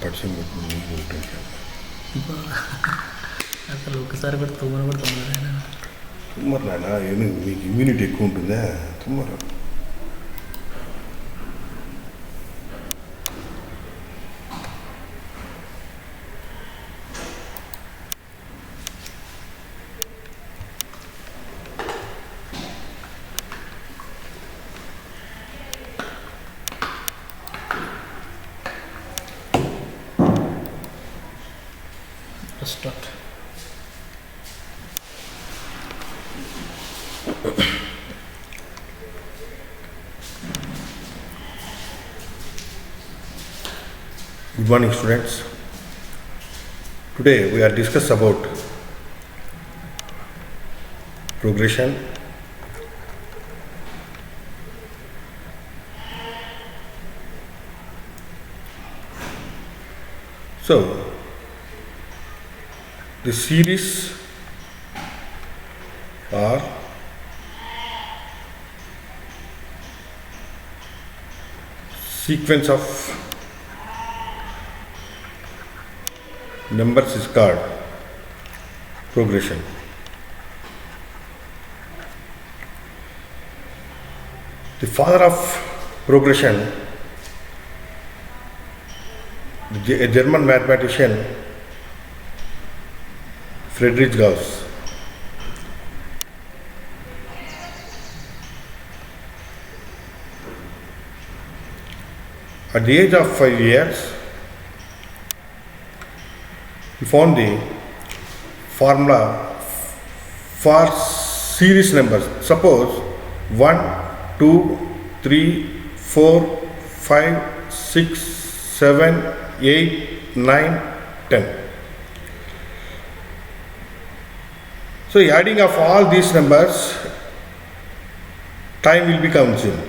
పరిచయం పెట్టుకుని ఉంటుంది. అసలు ఒకసారి కూడా తుమ్మరు కూడా తుమ్మరు. తుమ్మరు నాయన, మీకు ఇమ్యూనిటీ ఎక్కువ ఉంటుందా? తుమ్మరు. Start. Good morning, students. Today we are discuss about progression. So, the series or sequence of numbers is called progression. The father of progression, a German mathematician, Friedrich Gauss. At the age of 5 years, he found the formula for series numbers. Suppose 1, 2, 3, 4, 5, 6, 7, 8, 9, 10. So adding of all these numbers, time will be consumed.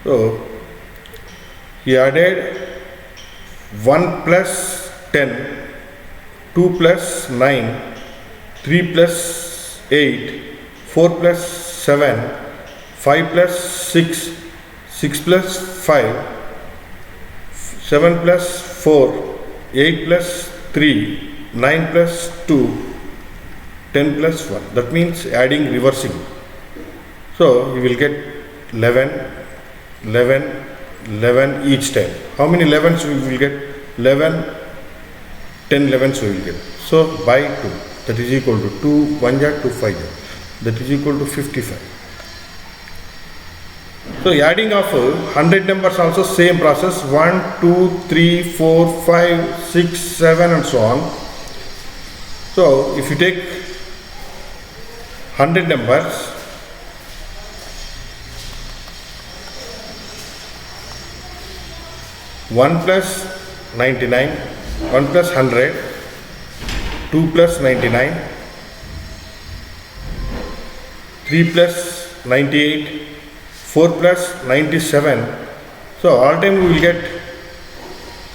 So he added 1 plus 10, 2 plus 9, 3 plus 8, 4 plus 7, 5 plus 6, 6 plus 5, 7 plus 4, 8 plus 3, 9 plus 2, 10 plus 1. That means adding, reversing. So you will get 11, 11, 11 each time. How many 11s we will get? 11, 10 11s we will get. So by 2, that is equal to 2 1 ja 2 5 ja, that is equal to 55. So adding of 100 numbers also same process, 1, 2, 3, 4, 5, 6, 7 and so on. So if you take 100 numbers, one plus 99, 1 plus 100, 2 plus 99, 3 plus 98, 4 plus 97. So all time we will get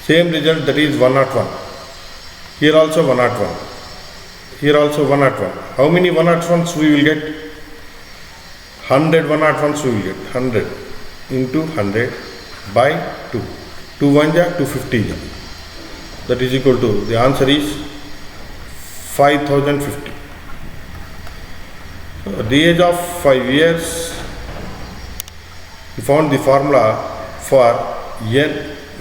same result, that is 101. Here also 101. Here also 101. How many 101s we will get? 100 101s we will get. 100 into 100 by 2. 2 1 ja 250 ja. That is equal to, the answer is 5050. At the age of 5 years, he found the formula for n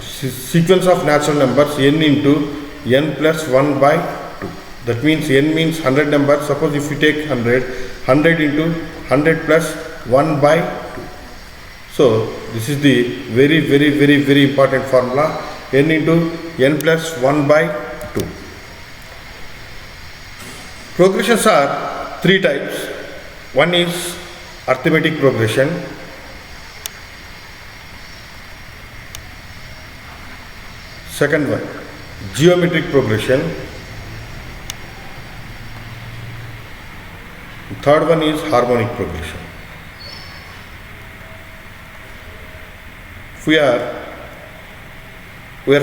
sequence of natural numbers n into n plus 1 by 2. That means n means 100 numbers. Suppose if we take 100, 100 into 100 plus 1 by 2. So this is the very important formula, n into n plus 1 by 2. Progressions are 3 types. One is arithmetic progression. Second one, geometric progression. Third one is harmonic progression. We are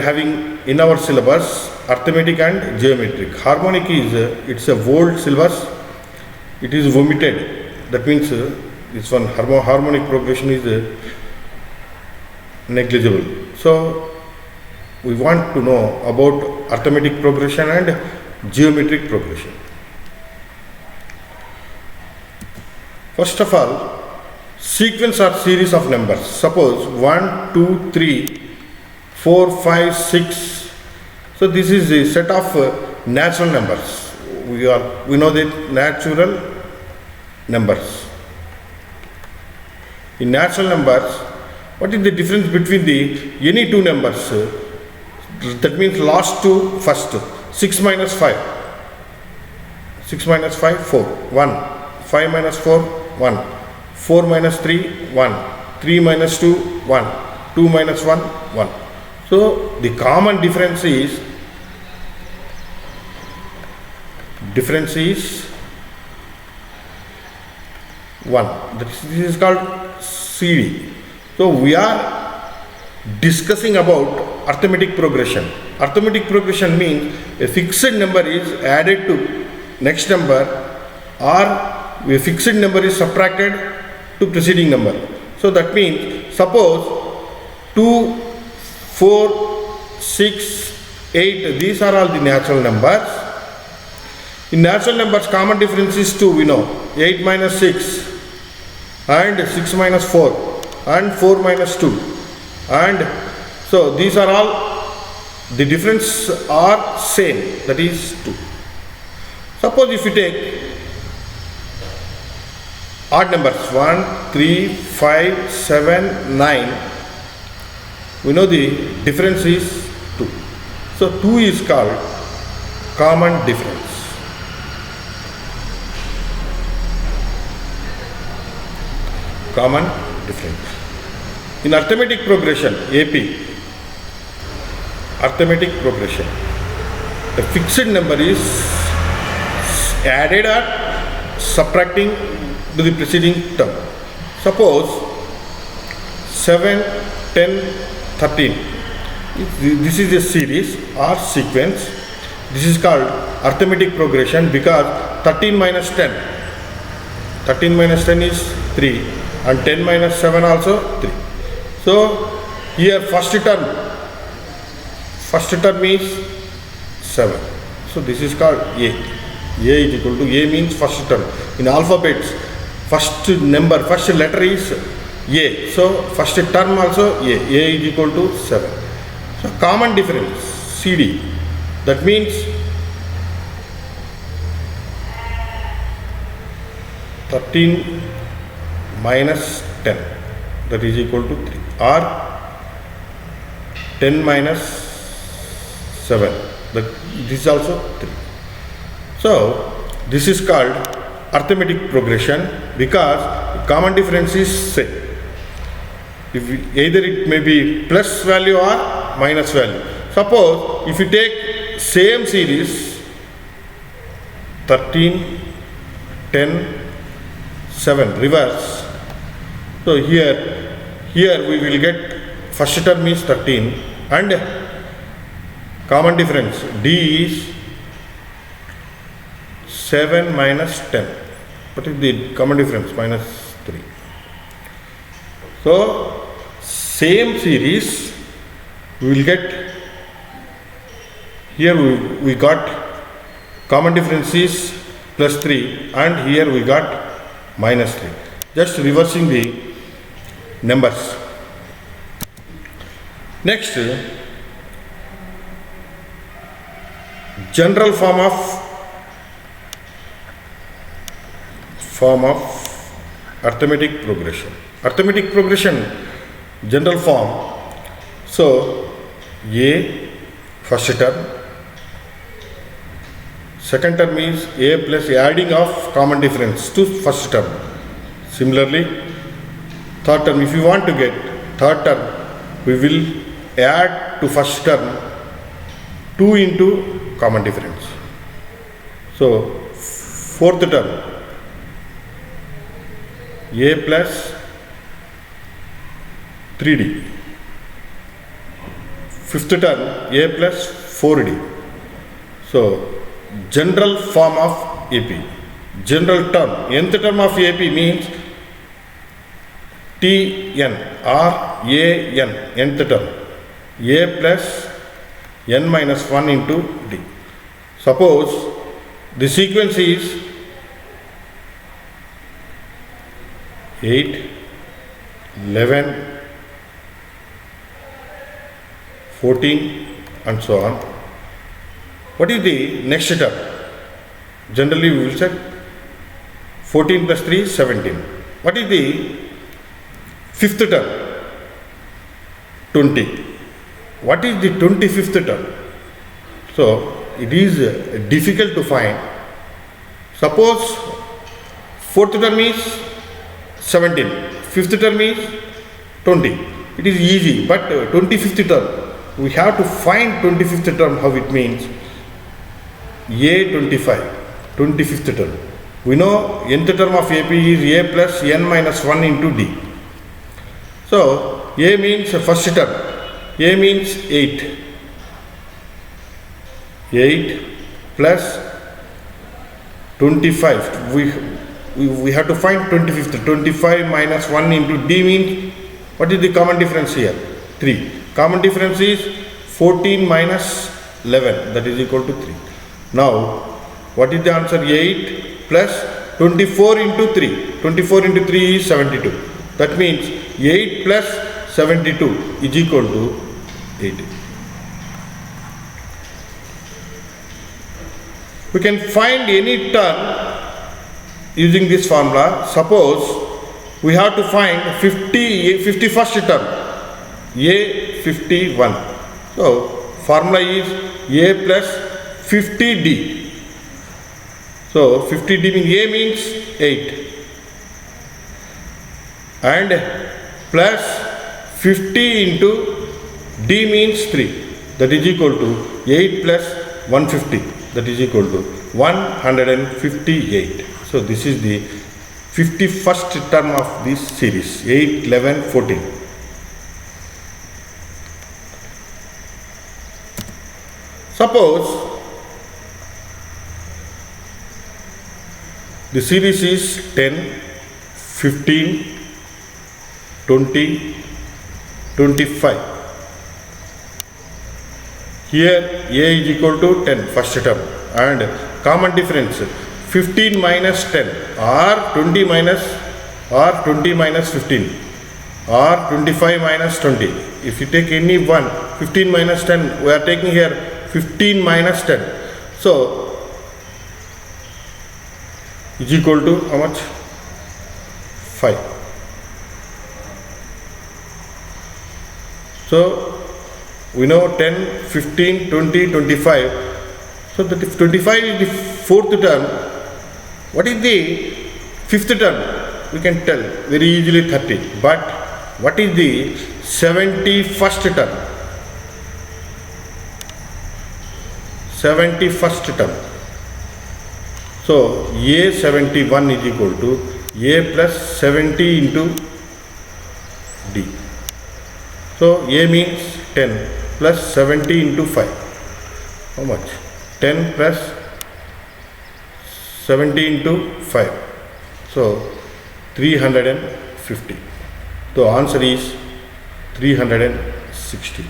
having in our syllabus arithmetic and geometric. Harmonic is it's a old syllabus. It is omitted. That means this one harmonic progression is negligible. So we want to know about arithmetic progression and geometric progression. First of all, sequence or series of numbers. Suppose 1, 2, 3, 4, 5, 6. So this is a set of natural numbers. We know that natural numbers. In natural numbers, what is the difference between the any two numbers? That means last to first. 6 minus 5. 6 minus 5, 4. 1. 5 minus 4, 1. 4 minus 3, 1. 3 minus 2, 1. 2 minus 1, 1. So the common difference is 1. This is called CD. So we are discussing about arithmetic progression. Arithmetic progression means a fixed number is added to next number, or a fixed number is subtracted to preceding number. So that means suppose 2, 4, 6, 8, these are all the natural numbers. In natural numbers, common difference is 2, we know. 8 minus 6 and 6 minus 4 and 4 minus 2. And so these are all, the difference are same, that is 2. Suppose if you take odd numbers 1, 3, 5, 7, 9, we know the difference is 2. So 2 is called common difference. Common difference. In arithmetic progression, AP, arithmetic progression, the fixed number is added or subtracting to the preceding term. Suppose 7, 10, 13. This is a series or sequence. This is called arithmetic progression because 13 minus 10. 13 minus 10 is 3 and 10 minus 7 also 3. So here first term is 7. So this is called A. A is equal to A means first term. In alphabets, first number, first letter is A. So first term also A. A is equal to 7. So common difference CD. That means 13 minus 10, that is equal to 3, or 10 minus 7, that this is also 3. So this is called arithmetic progression because common difference is same. Either it may be plus value or minus value. Suppose if you take same series 13, 10, 7 reverse. So here we will get first term is 13 and common difference D is 7 minus 10. What is the common difference? Minus 3. So same series we will get, here we got common difference is plus 3 and here we got minus 3. Just reversing the numbers. Next, general form of arithmetic progression. Arithmetic progression, general form. So A first term, second term is A plus adding of common difference to first term. Similarly, third term, if you want to get third term, we will add to first term 2 into common difference. So fourth term, A plus 3D. Fifth term, A plus 4D. So general form of AP. General term, nth term of AP means Tn or An, nth term. A plus n minus 1 into d. Suppose the sequence is 8, 11, 14 and so on. What is the next term? Generally we will say 14 plus 3 is 17. What is the fifth term? 20. What is the 25th term? So it is difficult to find. Suppose fourth term is 17, fifth term is 20. It is easy, but 25th term, we have to find 25th term, how it means. A25, 25th term. We know nth term of AP is A plus n minus 1 into D. So A means first term, A means 8. 8 plus 25. We have to find 25th. 25 minus 1 into D means, what is the common difference here? 3. Common difference is 14 minus 11, that is equal to 3. Now, what is the answer? 8 plus 24 into 3. 24 into 3 is 72. That means 8 plus 72 is equal to 80. We can find any term using this formula. Suppose we have to find 51st term, A51. So formula is A plus 50D. So 50D means A means 8 and plus 50 into D means 3, that is equal to 8 plus 150, that is equal to 158. So this is the 51st term of this series, 8, 11, 14. Suppose the series is 10, 15, 20, 25. Here A is equal to 10, first term, and common difference 15 minus 10 or 20 minus 15 or 25 minus 20. If you take any one, 15 minus 10, we are taking here 15 minus 10. So is equal to how much? 5. So we know 10, 15, 20, 25. So that if 25 is the fourth term, what is the fifth term? We can tell very easily 30. But what is the 71st term? 71st term. So A71 is equal to A plus 70 into D. So A means 10 plus 70 into 5. How much? 10 plus 70 into 5. So 350. The answer is 360.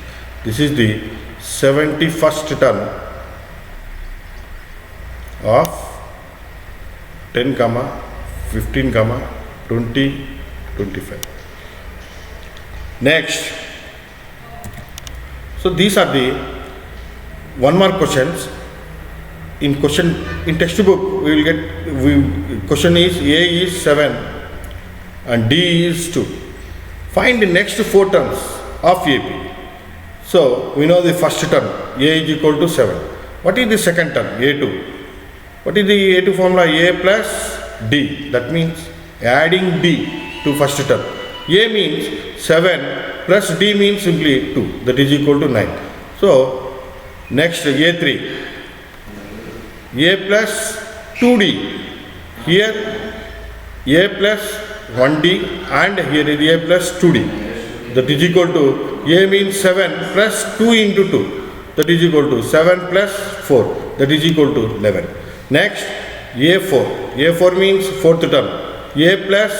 This is the 71st term of 10, 15, 20, 25. Next. So these are the one mark questions. In textbook we will get, question is A is 7 and D is 2. Find the next 4 terms of AP. So we know the first term, A is equal to 7. What is the second term? A2. What is the A2 formula? A plus D. That means adding D to first term. A means 7 plus D means simply 2. That is equal to 9. So next A3. A plus 2D. Here A plus 1D and here is A plus 2D. That is equal to A means 7 plus 2 into 2. That is equal to 7 plus 4. That is equal to 11. Next A4. A4 means fourth term. A plus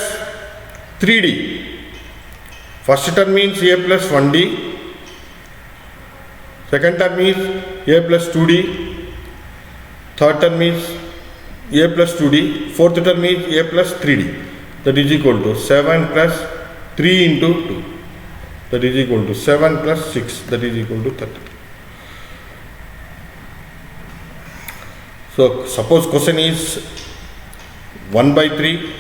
3D. First term means A plus 1D. Second term is a plus 2d. Third term is a plus 2d. Fourth term is a plus 3d. That is equal to 7 plus 3 into 2. That is equal to 7 plus 6. That is equal to 30. So suppose question is 1 by 3,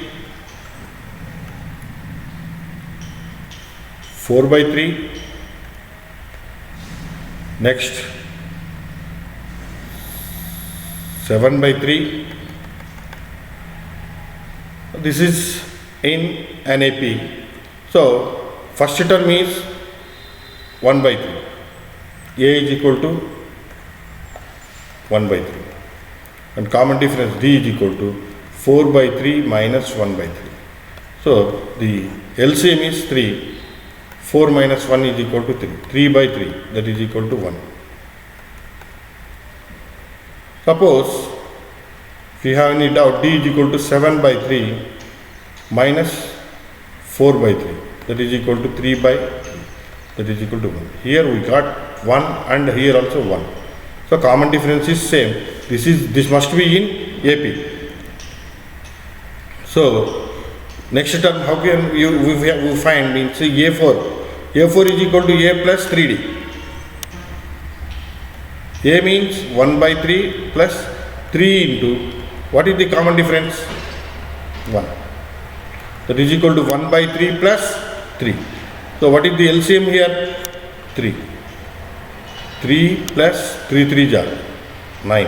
4 by 3, next 7 by 3. This is in an AP. So first term is 1 by 3. A is equal to 1 by 3. And common difference D is equal to 4 by 3 minus 1 by 3. So the LCM is 3. 4 minus 1 is equal to 3. 3 by 3, that is equal to 1. Suppose if you have any doubt, D is equal to 7 by 3 minus 4 by 3, that is equal to 3 by 3, that is equal to 1. Here we got 1 and here also 1. So common difference is same. This must be in AP. So next term, how can we find? Means A4. A4 is equal to A plus 3D. A means 1 by 3 plus 3 into, what is the common difference? 1. That is equal to 1 by 3 plus 3. So what is the LCM here? 3. 3 plus 3 3 jar 9.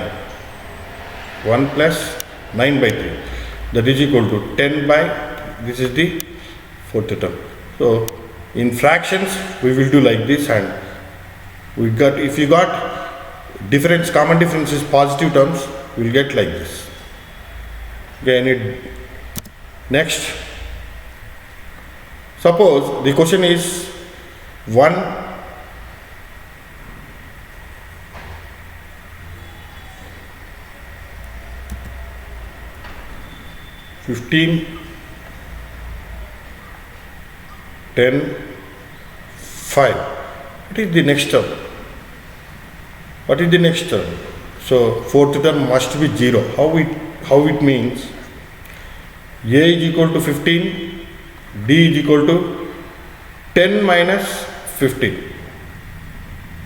1 plus 9 by 3. That is equal to 10 by, this is the fourth term. So in fractions we will do like this, and we got, if you got difference, common difference is positive terms, we will get like this. Okay, next, suppose the question is 1 15 10 5. What is the next term? What is the next term? So fourth term must be 0. How it means? A is equal to 15, D is equal to 10 minus 15,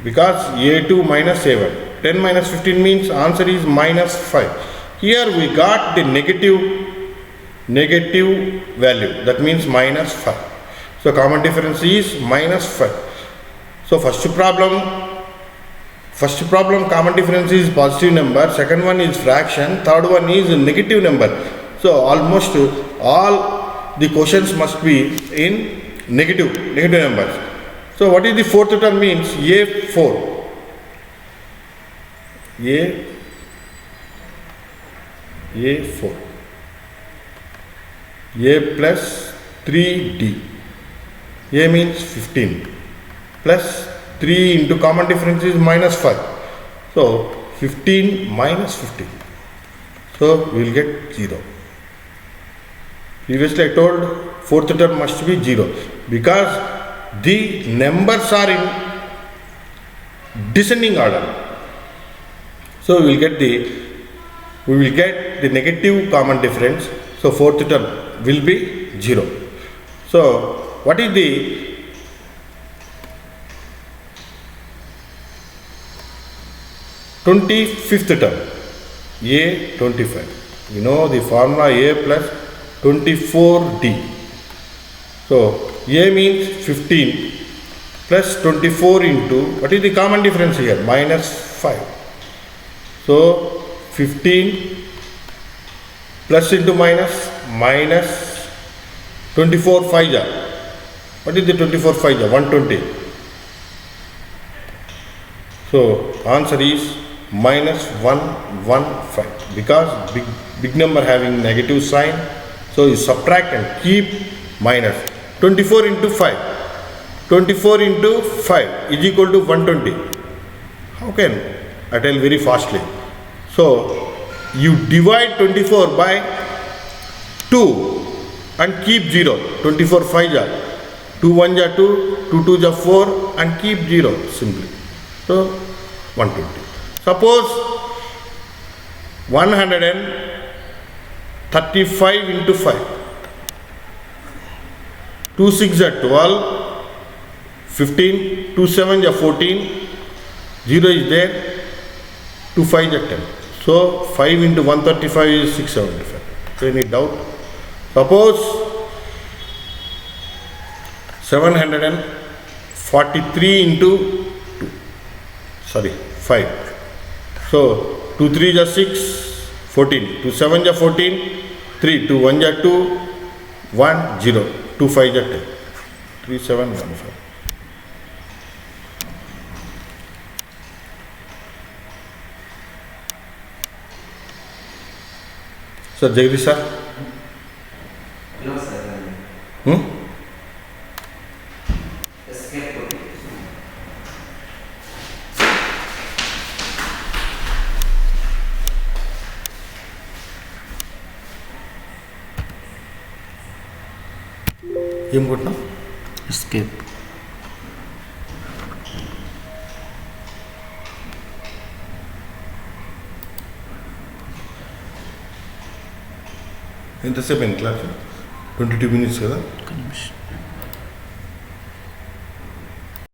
because A2 minus A1. 10 minus 15 means answer is minus 5. Here we got the negative value, that means minus 5. So common difference is minus 5. So first problem common difference is positive number, second one is fraction, third one is negative number. So almost all the questions must be in negative numbers. So what is the fourth term means? A4. A4. A plus 3D. A means 15 plus 3 into common difference is minus 5. So 15 minus 15. So we will get 0. Previously I told fourth term must be 0, because the numbers are in descending order. So we will get the negative common difference. So fourth term will be 0. So what is the fifth term? A 25. You know the formula A plus 24D. So A means 15 plus 24 into, what is the common difference here? Minus 5. So 15 plus into minus 24 5 ja. What is the 24 5 ja? 120. So answer is minus 115, because big number having negative sign. So you subtract and keep minus. 24 into 5. 24 into 5 is equal to 120. How can? I tell very fastly. So you divide 24 by 2 and keep 0. 24 5 ja. 2 1 ja 2, 2 2 ja 4 and keep 0 simply. So 120. Suppose 135 into 5. 2 6 are 12, 15, 2 7 are 14, 0 is there, 2 5 are 10. So 5 into 135 is 675. So any doubt? Suppose 743 into 2, sorry 5. So 2 3 are 6, 14, 2 7 are 14, 3 2 1 are 2, 1 0, 2 5 are 10, 3 7 1 5. Sir, Jagdish sir? No, sir. Escape code. ఏం కొట్టినా? Escape. ఎంతసేపు అయింది class? 22 minutes కదా? ఒక్క నిమిషం.